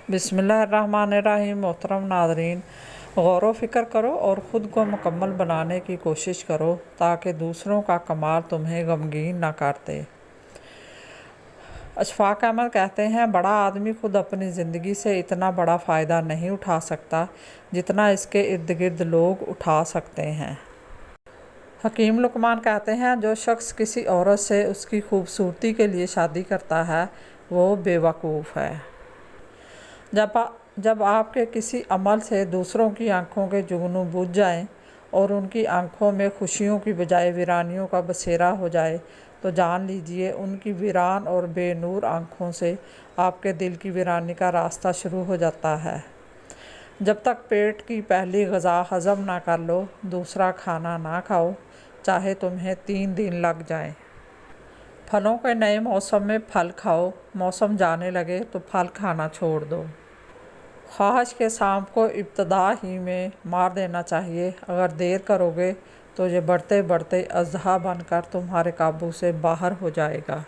بسم اللہ الرحمن الرحیم۔ محترم ناظرین، غور و فکر کرو اور خود کو مکمل بنانے کی کوشش کرو تاکہ دوسروں کا کمال تمہیں غمگین نہ کرتے۔ اشفاق احمد کہتے ہیں، بڑا آدمی خود اپنی زندگی سے اتنا بڑا فائدہ نہیں اٹھا سکتا جتنا اس کے ارد گرد لوگ اٹھا سکتے ہیں۔ حکیم لقمان کہتے ہیں، جو شخص کسی عورت سے اس کی خوبصورتی کے لیے شادی کرتا ہے وہ بے وقوف ہے۔ جب آپ کے کسی عمل سے دوسروں کی آنکھوں کے جگنو بجھ جائیں اور ان کی آنکھوں میں خوشیوں کی بجائے ویرانیوں کا بسیرا ہو جائے تو جان لیجیے ان کی ویران اور بے نور آنکھوں سے آپ کے دل کی ویرانی کا راستہ شروع ہو جاتا ہے۔ جب تک پیٹ کی پہلی غذا ہضم نہ کر لو دوسرا کھانا نہ کھاؤ، چاہے تمہیں 3 دن لگ جائیں۔ پھلوں کے نئے موسم میں پھل کھاؤ، موسم جانے لگے تو پھل کھانا چھوڑ دو۔ خواہش کے سانپ کو ابتدا ہی میں مار دینا چاہیے، اگر دیر کرو گے تو یہ بڑھتے بڑھتے اژدہا بن کر تمہارے قابو سے باہر ہو جائے گا۔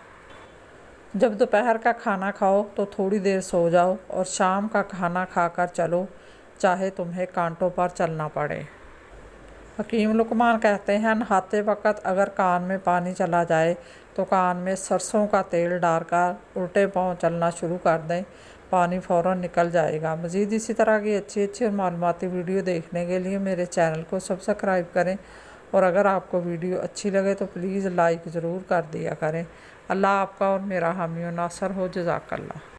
جب دوپہر کا کھانا کھاؤ تو تھوڑی دیر سو جاؤ اور شام کا کھانا کھا کر چلو، چاہے تمہیں کانٹوں پر چلنا پڑے۔ حکیم لقمان کہتے ہیں، نہاتے وقت اگر کان میں پانی چلا جائے تو کان میں سرسوں کا تیل ڈال کر الٹے پاؤں چلنا شروع کر دیں، پانی فوراً نکل جائے گا۔ مزید اسی طرح کی اچھی اور معلوماتی ویڈیو دیکھنے کے لیے میرے چینل کو سبسکرائب کریں، اور اگر آپ کو ویڈیو اچھی لگے تو پلیز لائک ضرور کر دیا کریں۔ اللہ آپ کا اور میرا حامی و ناصر ہو۔ جزاک اللہ۔